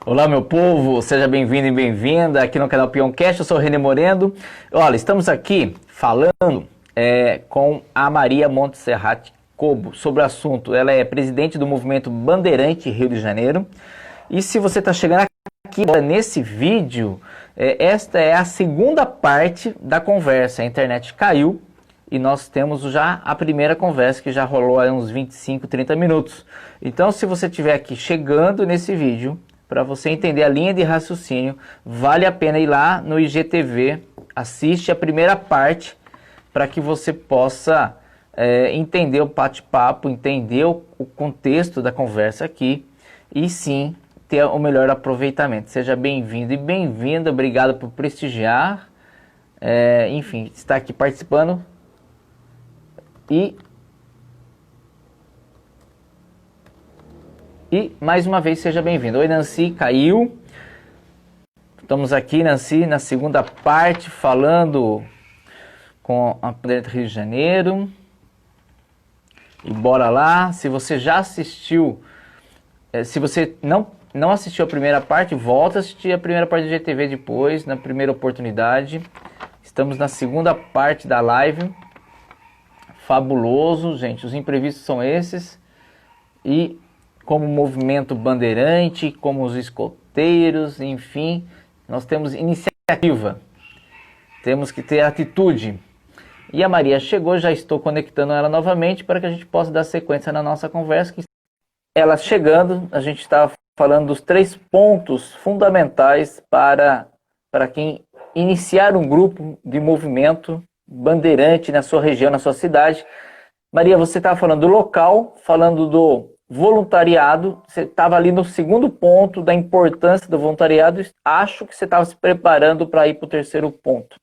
Olá, meu povo, seja bem-vindo e bem-vinda aqui no canal Peoncast. Eu sou o René Moreno. Olha, estamos aqui falando com a Maria Montserrat Cobo sobre o assunto. Ela é presidente do movimento Bandeirante Rio de Janeiro. E se você está chegando aqui nesse vídeo, esta é a segunda parte da conversa. A internet caiu e nós temos já a primeira conversa que já rolou há uns 25, 30 minutos. Então, se você estiver aqui chegando nesse vídeo, para você entender a linha de raciocínio, vale a pena ir lá no IGTV, assiste a primeira parte, para que você possa entender o bate-papo, entender o contexto da conversa aqui, e sim, ter o melhor aproveitamento. Seja bem-vindo e bem-vinda, obrigado por prestigiar, enfim, estar aqui participando, E mais uma vez, seja bem-vindo. Oi, Nancy, caiu. Estamos aqui, Nancy, na segunda parte, falando com a Bandeirante Rio de Janeiro. E bora lá. Se você já assistiu, se você não assistiu a primeira parte, volta a assistir a primeira parte do GTV depois, na primeira oportunidade. Estamos na segunda parte da live. Fabuloso, gente. Os imprevistos são esses. E como movimento bandeirante, como os escoteiros, enfim, nós temos iniciativa, temos que ter atitude. E a Maria chegou, já estou conectando ela novamente para que a gente possa dar sequência na nossa conversa. Ela chegando, a gente está falando dos 3 pontos fundamentais para quem iniciar um grupo de movimento bandeirante na sua região, na sua cidade. Maria, você estava falando do local, falando do voluntariado, você estava ali no segundo ponto da importância do voluntariado, acho que você estava se preparando para ir para o terceiro ponto.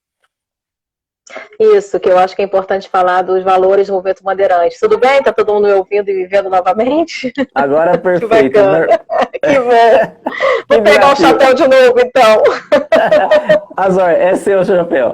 Isso, que eu acho que é importante falar dos valores do movimento bandeirante. Tudo bem? Está todo mundo me ouvindo e me vendo novamente? Agora perfeito. Que bacana. Que bom. Vou pegar o chapéu de novo, então. Azor, é seu chapéu.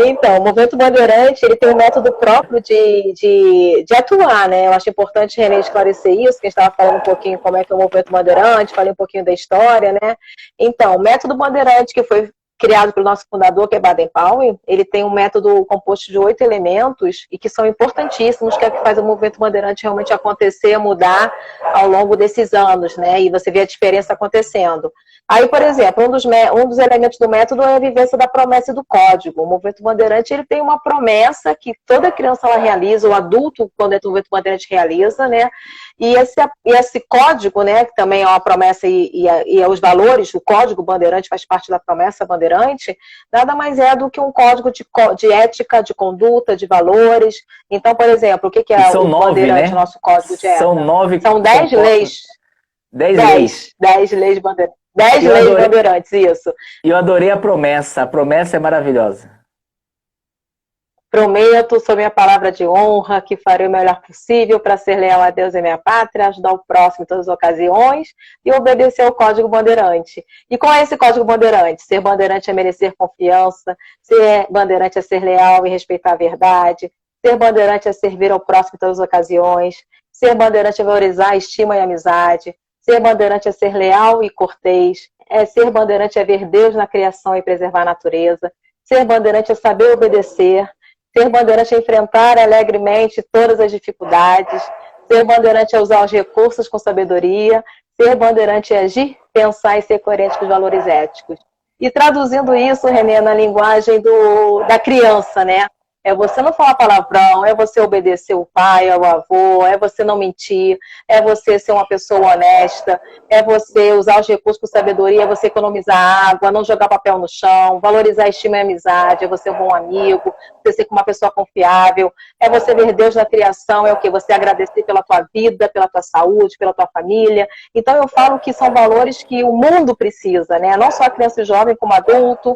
Então, o movimento bandeirante, ele tem um método próprio de atuar, né? Eu acho importante, René, esclarecer isso, que a gente estava falando um pouquinho como é que é o movimento bandeirante, falei um pouquinho da história, né? Então, o método bandeirante que foi criado pelo nosso fundador, que é Baden-Powell, ele tem um método composto de 8 elementos e que são importantíssimos, que é o que faz o movimento bandeirante realmente acontecer, mudar ao longo desses anos, né? E você vê a diferença acontecendo. Aí, por exemplo, um dos elementos do método é a vivência da promessa e do código. O movimento bandeirante, ele tem uma promessa que toda criança ela realiza, o adulto, quando é do movimento bandeirante, realiza, né? E esse código, né, que também é uma promessa e os valores, o código bandeirante faz parte da promessa bandeirante, nada mais é do que um código de ética, de conduta, de valores. Então, por exemplo, o que é o bandeirante, né? Nosso código de ética? São 10 leis. 10 leis. 10 leis bandeirantes. 10 leis bandeirantes, isso. E eu adorei a promessa é maravilhosa. Prometo, sob minha palavra de honra, que farei o melhor possível para ser leal a Deus e a minha pátria, ajudar o próximo em todas as ocasiões e obedecer ao Código Bandeirante. E qual é esse Código Bandeirante? Ser bandeirante é merecer confiança, ser bandeirante é ser leal e respeitar a verdade, ser bandeirante é servir ao próximo em todas as ocasiões, ser bandeirante é valorizar a estima e a amizade, ser bandeirante é ser leal e cortês, ser bandeirante é ver Deus na criação e preservar a natureza, ser bandeirante é saber obedecer, ser bandeirante é enfrentar alegremente todas as dificuldades, ser bandeirante é usar os recursos com sabedoria, ser bandeirante é agir, pensar e ser coerente com os valores éticos. E traduzindo isso, René, na linguagem da criança, né? É você não falar palavrão, é você obedecer o pai, ao avô, é você não mentir, é você ser uma pessoa honesta, é você usar os recursos com sabedoria, é você economizar água, não jogar papel no chão, valorizar a estima e a amizade, é você um bom amigo, você ser uma pessoa confiável, é você ver Deus na criação, é o quê? Você agradecer pela tua vida, pela tua saúde, pela tua família. Então eu falo que são valores que o mundo precisa, né? Não só a criança e jovem, como adulto,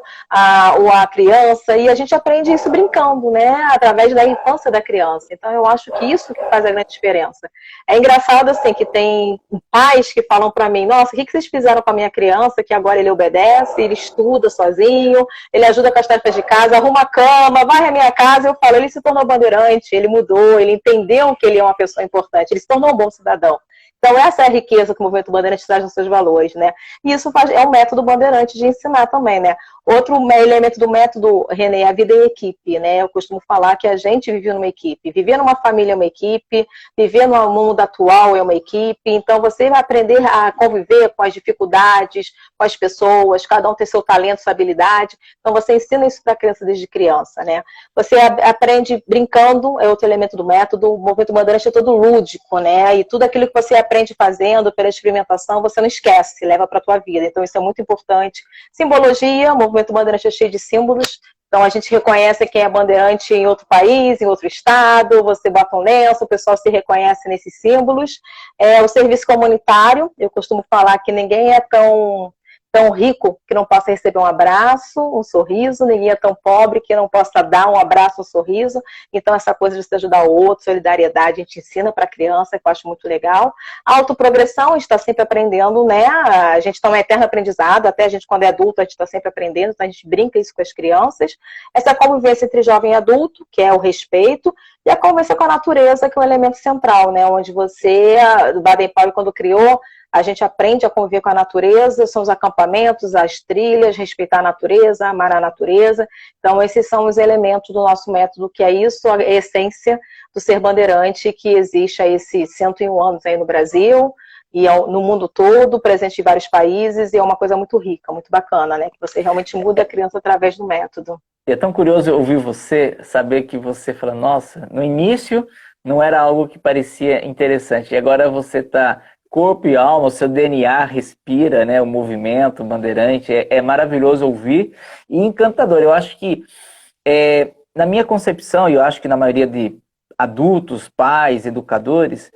ou a criança, e a gente aprende isso brincando, né? Através da infância da criança. Então eu acho que isso que faz a grande diferença. É engraçado assim que tem pais que falam para mim, nossa, o que vocês fizeram com a minha criança que agora ele obedece, ele estuda sozinho, ele ajuda com as tarefas de casa, arruma a cama, varre a minha casa. Eu falo, ele se tornou bandeirante, ele mudou, ele entendeu que ele é uma pessoa importante, ele se tornou um bom cidadão. Então, essa é a riqueza que o movimento bandeirante traz nos seus valores, né? E isso é um método bandeirante de ensinar também, né? Outro elemento do método, René, é a vida em equipe, né? Eu costumo falar que a gente vive numa equipe. Viver numa família é uma equipe, viver no mundo atual é uma equipe. Então, você vai aprender a conviver com as dificuldades, com as pessoas, cada um tem seu talento, sua habilidade. Então, você ensina isso para a criança desde criança, né? Você aprende brincando, é outro elemento do método. O movimento bandeirante é todo lúdico, né? E tudo aquilo que você aprende fazendo pela experimentação, você não esquece, leva para a tua vida. Então, isso é muito importante. Simbologia, o movimento bandeirante é cheio de símbolos. Então, a gente reconhece quem é bandeirante em outro país, em outro estado, você bota um lenço, o pessoal se reconhece nesses símbolos. O serviço comunitário, eu costumo falar que ninguém é tão rico que não possa receber um abraço, um sorriso, ninguém é tão pobre que não possa dar um abraço, um sorriso. Então, essa coisa de você ajudar o outro, solidariedade, a gente ensina para a criança, que eu acho muito legal. Autoprogressão, a gente está sempre aprendendo, né? A gente está um eterno aprendizado, até a gente, quando é adulto, a gente está sempre aprendendo, então a gente brinca isso com as crianças. Essa convivência entre jovem e adulto, que é o respeito, e a convivência com a natureza, que é um elemento central, né? Onde você, o Baden-Powell, quando criou, a gente aprende a conviver com a natureza, são os acampamentos, as trilhas, respeitar a natureza, amar a natureza. Então, esses são os elementos do nosso método, que é isso, a essência do ser bandeirante, que existe há esses 101 anos aí no Brasil e no mundo todo, presente em vários países, e é uma coisa muito rica, muito bacana, né? Que você realmente muda a criança através do método. É tão curioso ouvir você, saber que você fala, nossa, no início não era algo que parecia interessante, e agora você está... Corpo e alma, o seu DNA respira, né, o movimento bandeirante, é maravilhoso ouvir e encantador. Eu acho que, na minha concepção, e eu acho que na maioria de adultos, pais, educadores,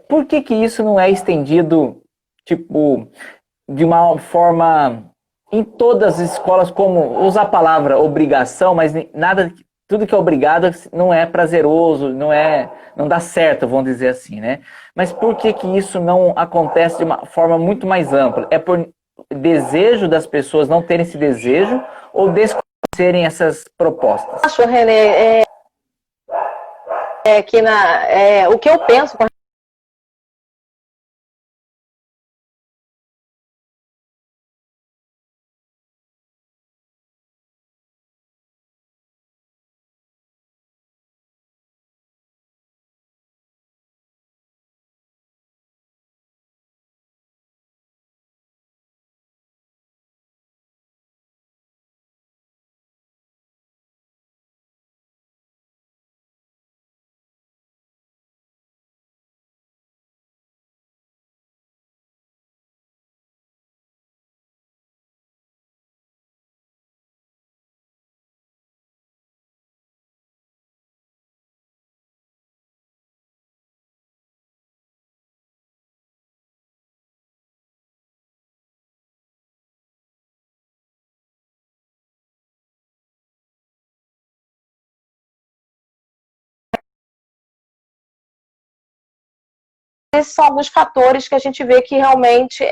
por que que isso não é estendido, tipo, de uma forma em todas as escolas, como usar a palavra obrigação, mas nada... Tudo que é obrigado não é prazeroso, não dá certo, vamos dizer assim, né? Mas por que que isso não acontece de uma forma muito mais ampla? É por desejo das pessoas não terem esse desejo ou desconhecerem essas propostas? Acho, René, que o que eu penso com esses são alguns fatores que a gente vê que realmente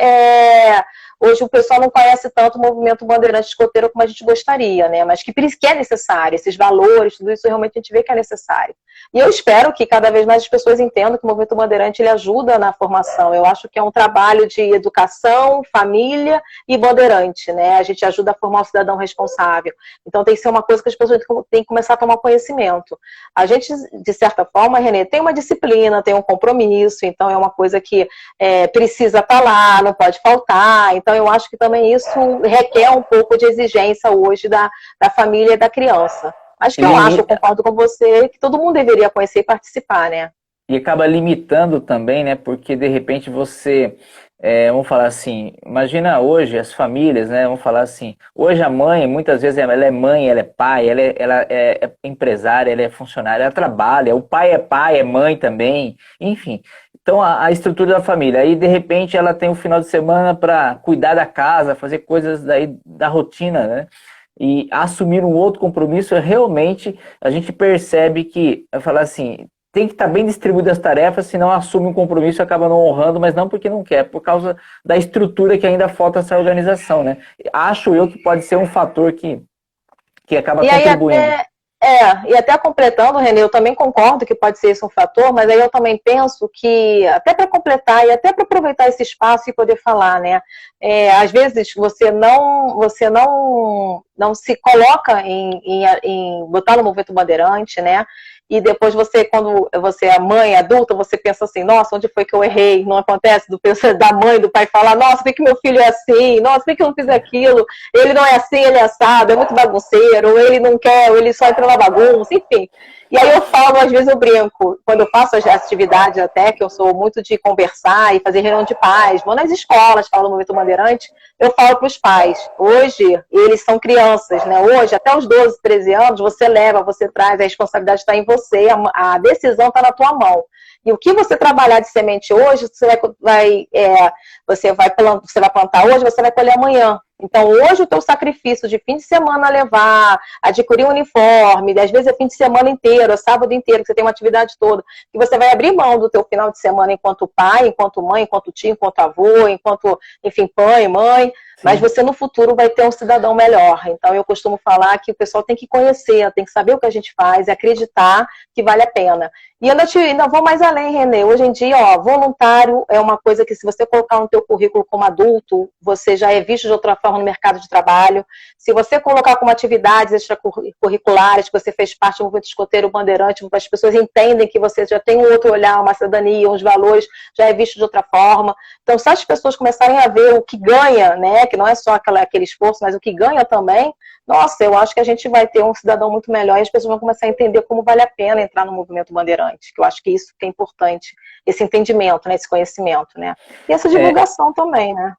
hoje o pessoal não conhece tanto o movimento bandeirante escoteiro como a gente gostaria, né? Mas que é necessário, esses valores, tudo isso realmente a gente vê que é necessário. E eu espero que cada vez mais as pessoas entendam que o movimento bandeirante ele ajuda na formação. Eu acho que é um trabalho de educação, família e bandeirante, né? A gente ajuda a formar um cidadão responsável. Então tem que ser uma coisa que as pessoas têm que começar a tomar conhecimento. A gente, de certa forma, Renê, tem uma disciplina, tem um compromisso, então é uma coisa que precisa estar lá, não pode faltar. Então eu acho que também isso requer um pouco de exigência hoje da família e da criança. Acho que eu concordo com você, que todo mundo deveria conhecer e participar, né? E acaba limitando também, né? Porque de repente você, vamos falar assim, imagina hoje as famílias, né? Vamos falar assim, hoje a mãe, muitas vezes ela é mãe, ela é pai, ela é empresária, ela é funcionária, ela trabalha, o pai, é mãe também, enfim. Então a estrutura da família, aí de repente ela tem o final de semana para cuidar da casa, fazer coisas daí da rotina, né? E assumir um outro compromisso, realmente a gente percebe que, eu falar assim, tem que estar bem distribuídas as tarefas, senão assume um compromisso e acaba não honrando, mas não porque não quer, por causa da estrutura que ainda falta essa organização, né? Acho eu que pode ser um fator que acaba contribuindo. E até completando, Renê, eu também concordo que pode ser esse um fator, mas aí eu também penso que, até para completar e até para aproveitar esse espaço e poder falar, né? Às vezes não se coloca em botar no movimento bandeirante, né? E depois você, quando você é mãe adulta, você pensa assim, nossa, onde foi que eu errei? Não acontece da mãe, do pai falar, nossa, por que meu filho é assim? Nossa, por que eu não fiz aquilo? Ele não é assim, ele é assado, é muito bagunceiro, ou ele não quer, ou ele só entra na bagunça, enfim. E aí eu falo, às vezes eu brinco, quando eu faço as atividades até, que eu sou muito de conversar e fazer reunião de pais, vou nas escolas, falo no Movimento Bandeirante, eu falo para os pais, hoje eles são crianças, né? Hoje, até os 12, 13 anos, você leva, você traz, a responsabilidade está em você, a decisão está na tua mão. E o que você trabalhar de semente hoje, você vai plantar hoje, você vai colher amanhã. Então, hoje o teu sacrifício de fim de semana levar, adquirir um uniforme, às vezes é fim de semana inteiro, é sábado inteiro, que você tem uma atividade toda, que você vai abrir mão do teu final de semana enquanto pai, enquanto mãe, enquanto tio, enquanto avô, enquanto, enfim, pai, mãe, mas você no futuro vai ter um cidadão melhor. Então, eu costumo falar que o pessoal tem que conhecer, tem que saber o que a gente faz e acreditar que vale a pena. E ainda vou mais além, Renê. Hoje em dia, voluntário é uma coisa que, se você colocar no teu currículo como adulto, você já é visto de outra forma no mercado de trabalho. Se você colocar como atividades extracurriculares, que você fez parte do movimento escoteiro bandeirante, as pessoas entendem que você já tem um outro olhar, uma cidadania, uns valores, já é visto de outra forma. Então, se as pessoas começarem a ver o que ganha, né, que não é só aquele esforço, mas o que ganha também, nossa, eu acho que a gente vai ter um cidadão muito melhor e as pessoas vão começar a entender como vale a pena entrar no movimento bandeirante, que eu acho que isso que é importante, esse entendimento, né, esse conhecimento, né, e essa divulgação também, né.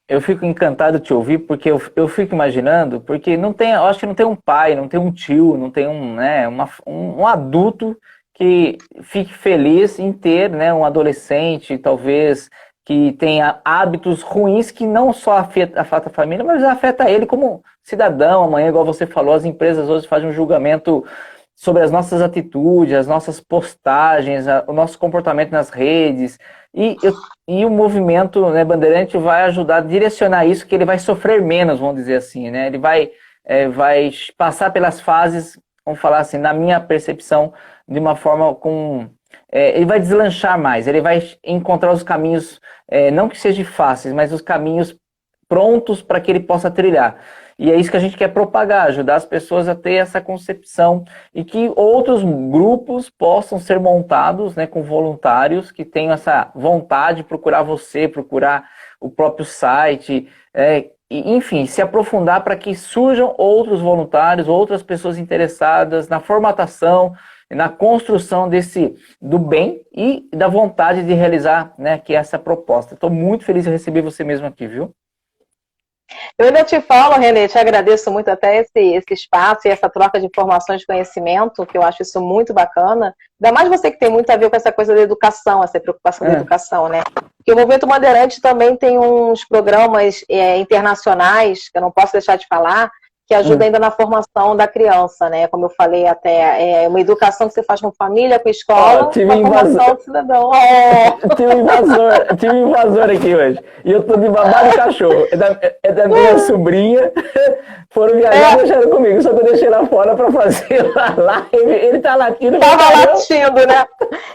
Eu fico encantado de te ouvir, porque eu fico imaginando, porque eu acho que não tem um pai, não tem um tio, não tem um adulto que fique feliz em ter, né, um adolescente, talvez, que tenha hábitos ruins que não só afeta a família, mas afeta ele como cidadão. Amanhã, igual você falou, as empresas hoje fazem um julgamento sobre as nossas atitudes, as nossas postagens, o nosso comportamento nas redes, e o movimento, né, Bandeirante vai ajudar a direcionar isso, que ele vai sofrer menos, vamos dizer assim, né? Ele vai passar pelas fases, vamos falar assim, na minha percepção, de uma forma ele vai deslanchar mais, ele vai encontrar os caminhos, não que sejam fáceis, mas os caminhos prontos para que ele possa trilhar. E é isso que a gente quer propagar, ajudar as pessoas a ter essa concepção e que outros grupos possam ser montados, né, com voluntários que tenham essa vontade de procurar você, procurar o próprio site, e, enfim, se aprofundar para que surjam outros voluntários, outras pessoas interessadas na formatação, na construção do bem e da vontade de realizar, né, que é essa proposta. Estou muito feliz de receber você mesmo aqui, viu? Eu ainda te falo, Renê, te agradeço muito até esse espaço e essa troca de informações de conhecimento, que eu acho isso muito bacana. Ainda mais você que tem muito a ver com essa coisa da educação, essa preocupação da educação, né? Porque o Movimento Bandeirante também tem uns programas internacionais, que eu não posso deixar de falar, que ajuda ainda na formação da criança, né? Como eu falei até, uma educação que você faz com família, com escola, com a formação do cidadão. Tive um invasor aqui hoje. E eu tô de babado de cachorro. É da minha sobrinha. Foram viajar e deixaram comigo. Só que eu deixei lá fora pra fazer a live. Ele tá latindo. Tava latindo, né?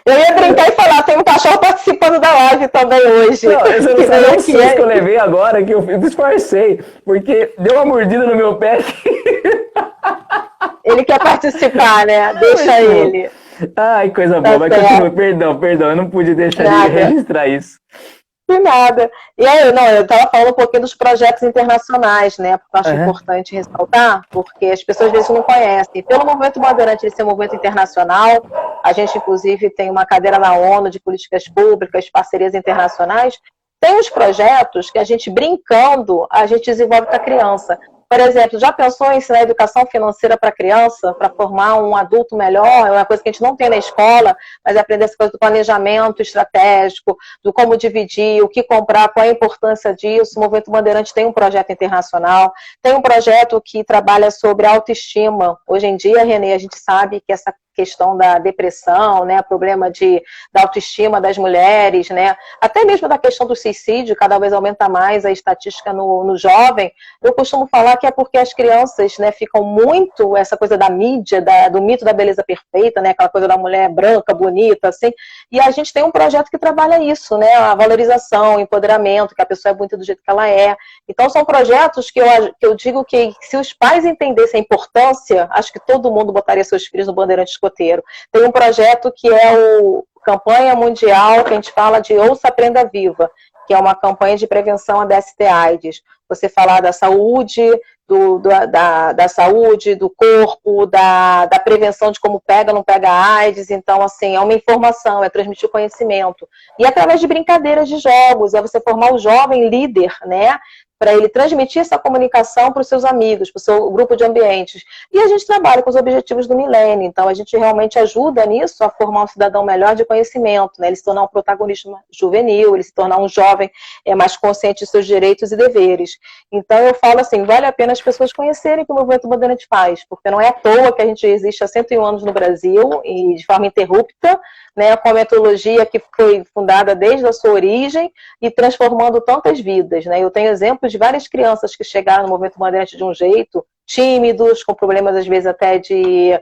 Eu ia brincar e falar, tem um cachorro participando da live também hoje. Não, você não sabe o susto que eu levei agora, que eu disfarcei. Porque deu uma mordida no meu pé. Ele quer participar, né? Deixa ele. Ai, coisa boa. Mas continua. Perdão. Eu não pude deixar de registrar isso. De nada. E aí, eu estava falando um pouquinho dos projetos internacionais, né? Porque eu acho importante ressaltar, porque as pessoas às vezes não conhecem. Pelo Movimento Bandeirante, ele ser um movimento internacional, a gente, inclusive, tem uma cadeira na ONU de políticas públicas, parcerias internacionais. Tem os projetos que a gente, brincando, a gente desenvolve com a criança. Por exemplo, já pensou em ensinar educação financeira para a criança, para formar um adulto melhor? É uma coisa que a gente não tem na escola, mas aprender essa coisa do planejamento estratégico, do como dividir, o que comprar, qual a importância disso. O Movimento Bandeirante tem um projeto internacional, tem um projeto que trabalha sobre autoestima. Hoje em dia, Renê, a gente sabe que essa questão da depressão, né, problema da autoestima das mulheres, né, até mesmo da questão do suicídio, cada vez aumenta mais a estatística no jovem. Eu costumo falar que é porque as crianças, né, ficam muito, essa coisa da mídia, do mito da beleza perfeita, né, aquela coisa da mulher branca, bonita, assim, e a gente tem um projeto que trabalha isso, né, a valorização, o empoderamento, que a pessoa é bonita do jeito que ela é. Então são projetos que eu digo que se os pais entendessem a importância, acho que todo mundo botaria seus filhos no Bandeirante Escoteiro. Tem um projeto que é o Campanha Mundial, que a gente fala de Ouça, Aprenda, Viva, que é uma campanha de prevenção a DST-AIDS. Você falar da saúde, da saúde, do corpo, da prevenção de como pega, não pega AIDS. Então, assim, é uma informação, é transmitir o conhecimento. E através de brincadeiras de jogos, é você formar o jovem líder, né? Para ele transmitir essa comunicação para os seus amigos, para o seu grupo de ambientes. E a gente trabalha com os objetivos do milênio, então a gente realmente ajuda nisso a formar um cidadão melhor de conhecimento, né? Ele se tornar um protagonista juvenil, ele se tornar um jovem mais consciente de seus direitos e deveres. Então eu falo assim, vale a pena as pessoas conhecerem o que o Movimento Bandeirante faz, porque não é à toa que a gente existe há 101 anos no Brasil, e de forma interrupta, né, com a metodologia que foi fundada desde a sua origem e transformando tantas vidas, né? Eu tenho exemplos de várias crianças que chegaram no Movimento Bandeirante de um jeito, tímidos, com problemas às vezes até de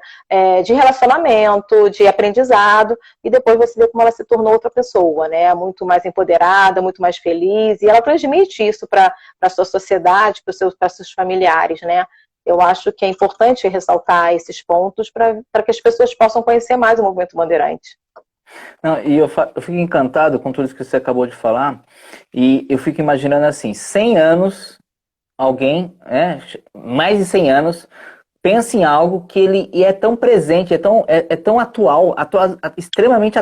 relacionamento, de aprendizado, e depois você vê como ela se tornou outra pessoa, né? Muito mais empoderada, muito mais feliz, e ela transmite isso para a sua sociedade, para os seus familiares, né? Eu acho que é importante ressaltar esses pontos para que as pessoas possam conhecer mais o Movimento Bandeirante. Não, e eu fico encantado com tudo isso que você acabou de falar, e eu fico imaginando assim, 100 anos, alguém, mais de 100 anos, pensa em algo que ele é tão presente, é tão atual, extremamente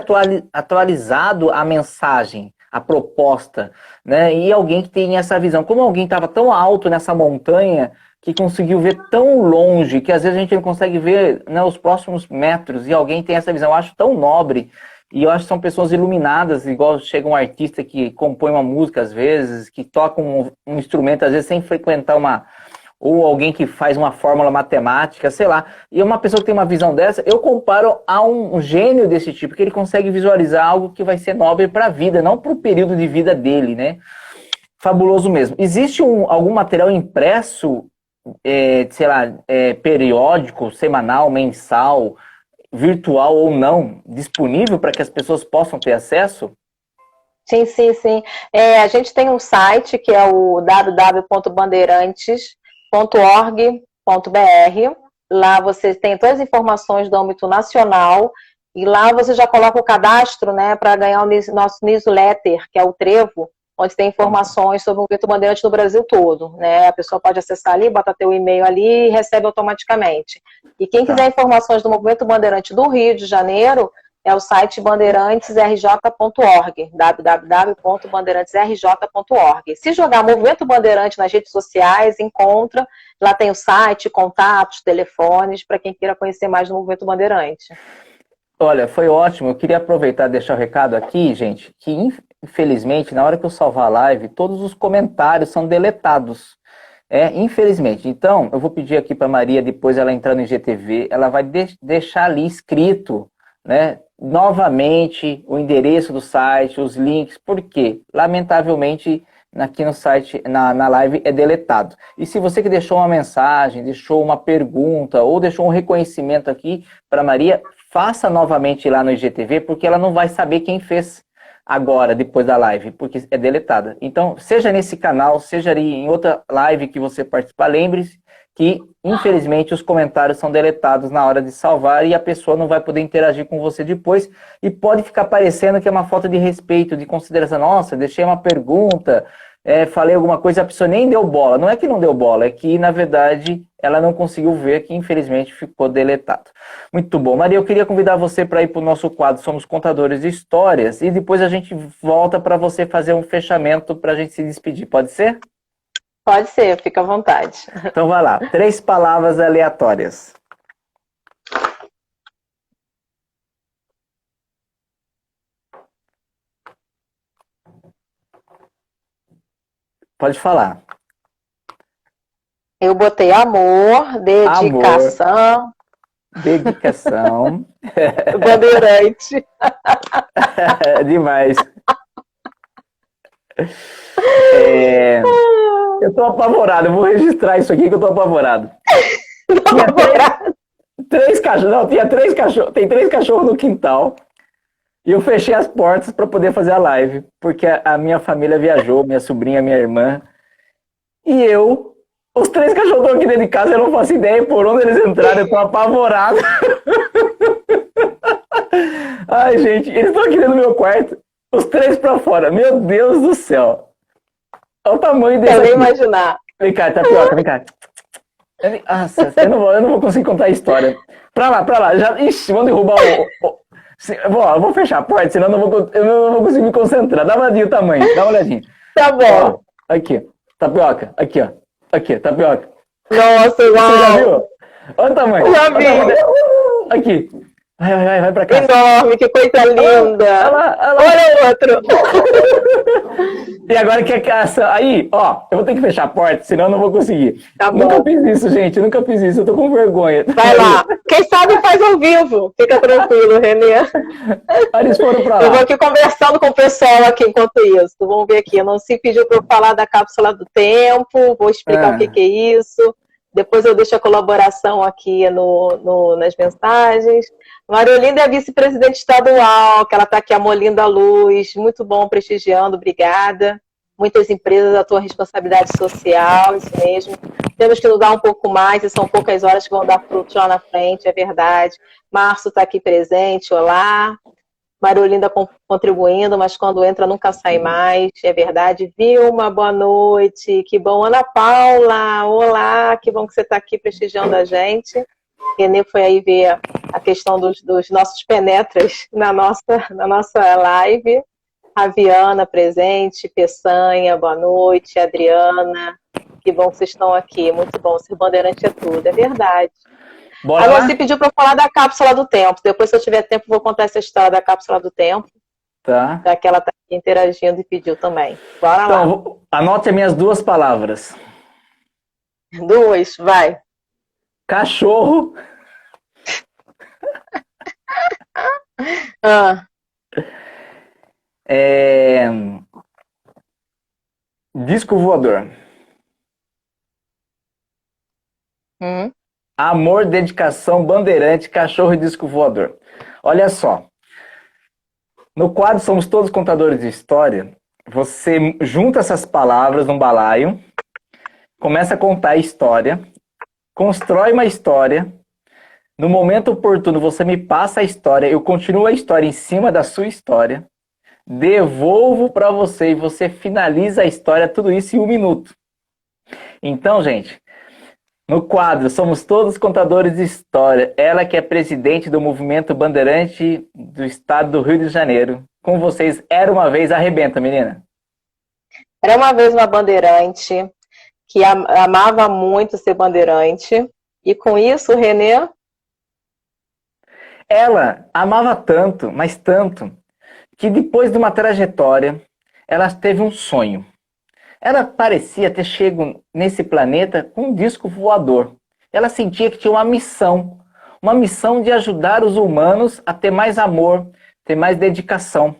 atualizado a mensagem, a proposta, né? E alguém que tem essa visão, como alguém estava tão alto nessa montanha, que conseguiu ver tão longe, que às vezes a gente não consegue ver, né, os próximos metros, e alguém tem essa visão, eu acho tão nobre, e eu acho que são pessoas iluminadas, igual chega um artista que compõe uma música às vezes, que toca um instrumento às vezes sem frequentar ou alguém que faz uma fórmula matemática, sei lá, e uma pessoa que tem uma visão dessa, eu comparo a um gênio desse tipo, que ele consegue visualizar algo que vai ser nobre para a vida, não para o período de vida dele, né? Fabuloso mesmo. Existe algum material impresso, sei lá, periódico, semanal, mensal, virtual ou não, disponível para que as pessoas possam ter acesso? Sim, sim, sim. A gente tem um site que é o www.bandeirantes.org.br. Lá você tem todas as informações do âmbito nacional e lá você já coloca o cadastro, né, para ganhar o nosso newsletter, que é o Trevo, onde tem informações sobre o Movimento Bandeirante no Brasil todo, né? A pessoa pode acessar ali, bota teu e-mail ali e recebe automaticamente. E quem quiser informações do Movimento Bandeirante do Rio de Janeiro, é o site bandeirantes.rj.org, www.bandeirantes.rj.org. Se jogar Movimento Bandeirante nas redes sociais, encontra, lá tem o site, contatos, telefones, para quem queira conhecer mais do Movimento Bandeirante. Olha, foi ótimo. Eu queria aproveitar e deixar o recado aqui, gente, que infelizmente, na hora que eu salvar a live, todos os comentários são deletados. Infelizmente. Então, eu vou pedir aqui para Maria, depois ela entrar no IGTV, ela vai deixar ali escrito, né, novamente o endereço do site, os links, porque, lamentavelmente, aqui no site, na live, é deletado. E se você que deixou uma mensagem, deixou uma pergunta, ou deixou um reconhecimento aqui para Maria, faça novamente lá no IGTV, porque ela não vai saber quem fez agora, depois da live, porque é deletada. Então, seja nesse canal, seja ali em outra live que você participar, lembre-se que, infelizmente, os comentários são deletados na hora de salvar e a pessoa não vai poder interagir com você depois e pode ficar parecendo que é uma falta de respeito, de consideração. Nossa, deixei uma pergunta, falei alguma coisa, a pessoa nem deu bola. Não é que não deu bola, é que, na verdade, ela não conseguiu ver que, infelizmente, ficou deletado. Muito bom. Maria, eu queria convidar você para ir para o nosso quadro Somos Contadores de Histórias e depois a gente volta para você fazer um fechamento para a gente se despedir. Pode ser? Pode ser, fica à vontade. Então vai lá. 3 palavras aleatórias. Pode falar. Eu botei amor, dedicação, Dedicação. Bandeirante. Demais. Eu tô apavorado, eu vou registrar isso aqui que eu tô apavorado. Tinha três cachorros, não, tinha três cachorros, tem 3 cachorros no quintal. E eu fechei as portas para poder fazer a live, porque a minha família viajou, minha sobrinha, minha irmã. E os 3 cachorros estão aqui dentro de casa, eu não faço ideia por onde eles entraram, eu tô apavorado. Ai, gente, eles estão aqui dentro do meu quarto, os 3 para fora. Meu Deus do céu. Olha o tamanho desse. Eu nem imaginar. Vem cá, Tapioca, vem cá. Nossa, eu não vou conseguir contar a história. Pra lá. Já, ixi, vão derrubar eu vou fechar a porta, senão eu não vou conseguir me concentrar. Dá uma olhadinha o tamanho, dá uma olhadinha. Tá bom. Ó, aqui, Tapioca, aqui, ó. Aqui, Tapioca. Nossa, igual. Você já viu? Olha o tamanho. Já vi. Aqui. Vai pra cá. Enorme, que coisa linda. Olha o outro. E agora que aí, ó, eu vou ter que fechar a porta, senão eu não vou conseguir. Tá bom. Nunca fiz isso, gente, nunca fiz isso, eu tô com vergonha. Vai lá. Quem sabe faz ao vivo. Fica tranquilo, Renê. Eles foram pra lá. Eu vou aqui conversando com o pessoal aqui enquanto isso. Vamos ver aqui. Não se pediu para eu falar da cápsula do tempo. Vou explicar o que é isso. Depois eu deixo a colaboração aqui nas mensagens. Mariolinda é vice-presidente estadual, que ela está aqui, a Molinda Luz. Muito bom, prestigiando, obrigada. Muitas empresas atuam responsabilidade social, isso mesmo. Temos que nos dar um pouco mais, e são poucas horas que vão dar frutos lá na frente, é verdade. Márcio está aqui presente, olá. Mariolinda contribuindo, mas quando entra nunca sai mais, é verdade. Vilma, boa noite, que bom. Ana Paula, olá, que bom que você está aqui prestigiando a gente. Renê foi aí ver a questão dos nossos penetras na nossa live. Raviana presente, Peçanha, boa noite, Adriana, que bom que vocês estão aqui, muito bom, ser bandeirante é tudo, é verdade. Bora Agora lá? você pediu para eu falar da cápsula do tempo. Depois, se eu tiver tempo, vou contar essa história da cápsula do tempo. Tá. Já que ela está interagindo e pediu também. Bora lá. Então, anote as minhas 2 palavras. 2, vai. Cachorro. Disco voador. Amor, dedicação, bandeirante, cachorro e disco voador. Olha só. No quadro Somos Todos Contadores de História, você junta essas palavras num balaio, começa a contar a história, constrói uma história, no momento oportuno você me passa a história, eu continuo a história em cima da sua história, devolvo para você e você finaliza a história, tudo isso em 1 minuto. Então, gente, no quadro Somos Todos Contadores de História, ela que é presidente do Movimento Bandeirante do Estado do Rio de Janeiro. Com vocês, Era Uma Vez, arrebenta, menina. Era uma vez uma bandeirante que amava muito ser bandeirante. E com isso, Renê... Ela amava tanto, mas tanto, que depois de uma trajetória, ela teve um sonho. Ela parecia ter chego nesse planeta com um disco voador. Ela sentia que tinha uma missão de ajudar os humanos a ter mais amor, ter mais dedicação.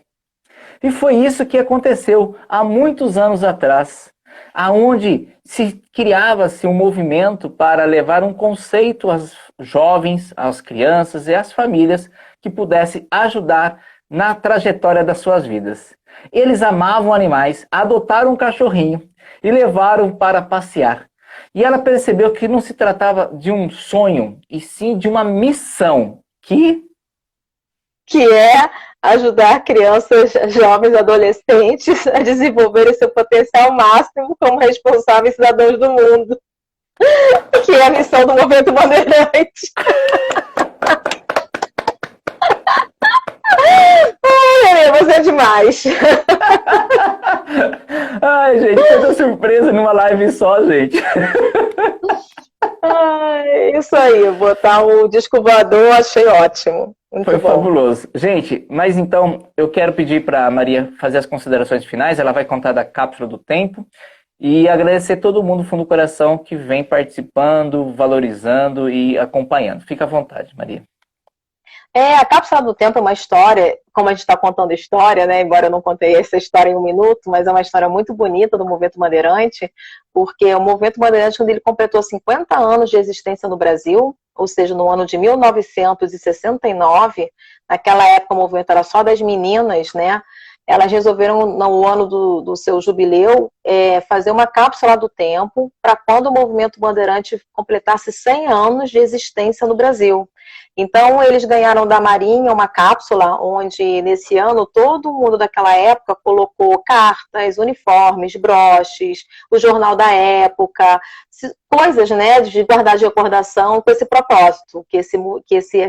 E foi isso que aconteceu há muitos anos atrás, aonde se criava-se um movimento para levar um conceito às jovens, às crianças e às famílias que pudesse ajudar na trajetória das suas vidas. Eles amavam animais, adotaram um cachorrinho e levaram para passear. E ela percebeu que não se tratava de um sonho, e sim de uma missão, que é ajudar crianças, jovens, adolescentes a desenvolverem seu potencial máximo como responsáveis cidadãos do mundo. Que é a missão do Movimento Bandeirante. Ai, você é demais. Ai, gente, tanta surpresa numa live só, gente. Ai, isso aí, botar o disco voador, achei ótimo. Muito Foi bom. fabuloso. Gente, mas então eu quero pedir para a Maria fazer as considerações finais. Ela vai contar da cápsula do tempo E agradecer todo mundo do fundo do coração que vem participando, valorizando e acompanhando. Fica à vontade, Maria. A Cápsula do Tempo é uma história, como a gente está contando história, né? Embora eu não contei essa história em um minuto, mas é uma história muito bonita do Movimento Bandeirante, porque o Movimento Bandeirante, quando ele completou 50 anos de existência no Brasil, ou seja, no ano de 1969, naquela época o movimento era só das meninas, né? Elas resolveram, no ano do seu jubileu, fazer uma cápsula do tempo para quando o movimento Bandeirante completasse 100 anos de existência no Brasil. Então, eles ganharam da Marinha uma cápsula onde, nesse ano, todo mundo daquela época colocou cartas, uniformes, broches, o jornal da época, coisas, né, de guardar de recordação com esse propósito, que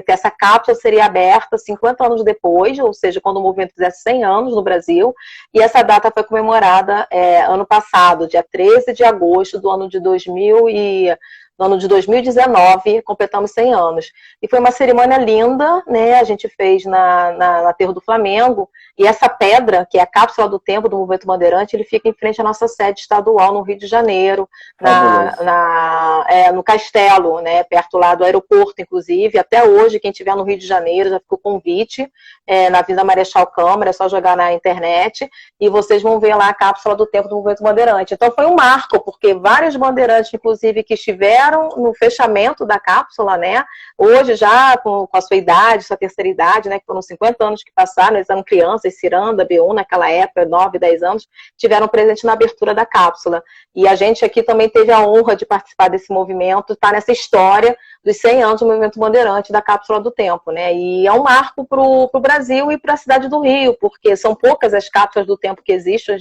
essa cápsula seria aberta 50 anos depois, ou seja, quando o movimento fizesse 100 anos no Brasil, e essa data foi comemorada ano passado, dia 13 de agosto do ano de 2019, completamos 100 anos. E foi uma cerimônia linda, né? A gente fez na Aterro do Flamengo, e essa pedra, que é a cápsula do tempo do Movimento Bandeirante, ele fica em frente à nossa sede estadual no Rio de Janeiro, no Castelo, né? Perto lá do aeroporto, inclusive. Até hoje, quem estiver no Rio de Janeiro, já ficou convite, na Avenida Marechal Câmara, é só jogar na internet, e vocês vão ver lá a cápsula do tempo do Movimento Bandeirante. Então foi um marco, porque vários bandeirantes, inclusive, que estiveram no fechamento da cápsula, né? Hoje já com a sua idade, sua terceira idade, né? Que foram 50 anos que passaram, eles eram crianças, Ciranda, B1, naquela época, 9, 10 anos, tiveram presente na abertura da cápsula. E a gente aqui também teve a honra de participar desse movimento, tá nessa história dos 100 anos do Movimento Bandeirante, da Cápsula do Tempo, né? E é um marco para o Brasil e para a cidade do Rio, porque são poucas as cápsulas do tempo que existem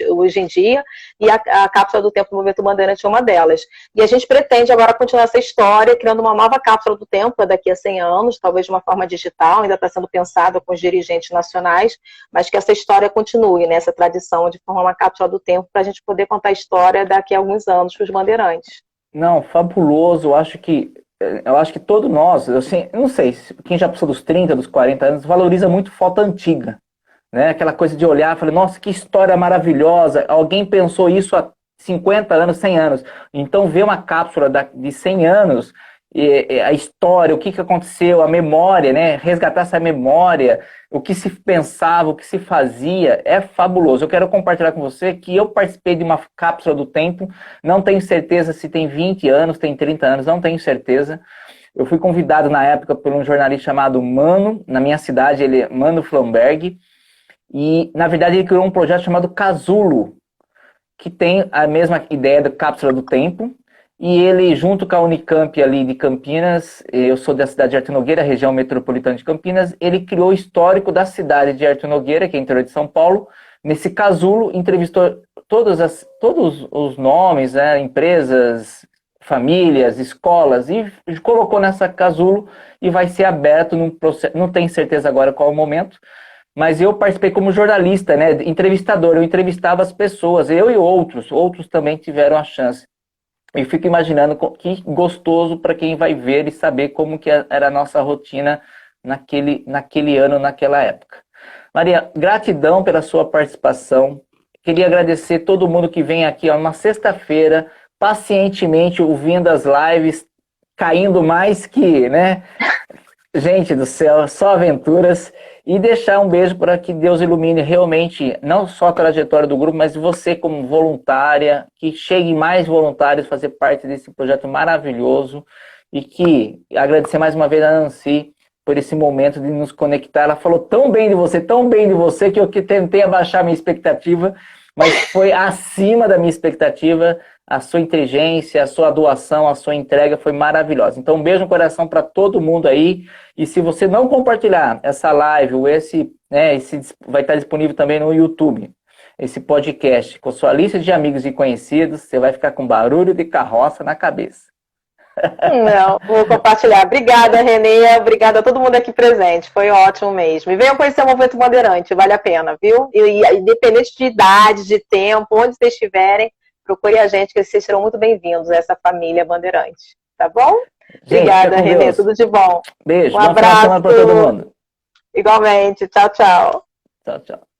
hoje em dia, e a Cápsula do Tempo do Movimento Bandeirante é uma delas. E a gente pretende agora continuar essa história, criando uma nova Cápsula do Tempo daqui a 100 anos, talvez de uma forma digital, ainda está sendo pensada com os dirigentes nacionais, mas que essa história continue, né? Essa tradição de formar uma Cápsula do Tempo para a gente poder contar a história daqui a alguns anos para os bandeirantes. Não, fabuloso. Eu acho que todos nós, assim, eu não sei, quem já passou dos 30, dos 40 anos, valoriza muito foto antiga, né? Aquela coisa de olhar, falei, nossa, que história maravilhosa, alguém pensou isso há 50 anos, 100 anos. Então, ver uma cápsula de 100 anos, a história, o que aconteceu, a memória, né? Resgatar essa memória, o que se pensava, o que se fazia, é fabuloso. Eu quero compartilhar com você que eu participei de uma cápsula do tempo, não tenho certeza se tem 20 anos, tem 30 anos, não tenho certeza. Eu fui convidado na época por um jornalista chamado Mano, na minha cidade, ele é Mano Flamberg, e na verdade ele criou um projeto chamado Casulo, que tem a mesma ideia da cápsula do tempo, e ele, junto com a Unicamp ali de Campinas, eu sou da cidade de Artur Nogueira, região metropolitana de Campinas, ele criou o histórico da cidade de Artur Nogueira, que é interior de São Paulo. Nesse casulo, entrevistou todos os nomes, né, empresas, famílias, escolas, e colocou nessa casulo e vai ser aberto num processo, não tenho certeza agora qual é o momento, mas eu participei como jornalista, né, entrevistador, eu entrevistava as pessoas, eu e outros também tiveram a chance. E fico imaginando que gostoso para quem vai ver e saber como que era a nossa rotina naquele ano, naquela época. Maria, gratidão pela sua participação. Queria agradecer todo mundo que vem aqui uma sexta-feira, pacientemente ouvindo as lives, caindo mais que, né? Gente do céu, só aventuras. E deixar um beijo para que Deus ilumine realmente, não só a trajetória do grupo, mas você como voluntária, que chegue mais voluntários a fazer parte desse projeto maravilhoso. E que agradecer mais uma vez a Nancy por esse momento de nos conectar. Ela falou tão bem de você, que eu tentei abaixar a minha expectativa, mas foi acima da minha expectativa. A sua inteligência, a sua doação, a sua entrega foi maravilhosa. Então, um beijo no coração para todo mundo aí. E se você não compartilhar essa live, ou esse vai estar disponível também no YouTube, esse podcast, com sua lista de amigos e conhecidos, você vai ficar com barulho de carroça na cabeça. Não, vou compartilhar. Obrigada, Renê. Obrigada a todo mundo aqui presente. Foi ótimo mesmo. E venham conhecer o Movimento Bandeirante, vale a pena, viu? E independente de idade, de tempo, onde vocês estiverem, procure a gente, que vocês serão muito bem-vindos a essa família Bandeirante. Tá bom? Gente, obrigada, Renê. Tudo de bom. Beijo. Um abraço para todo mundo. Igualmente. Tchau, tchau. Tchau, tchau.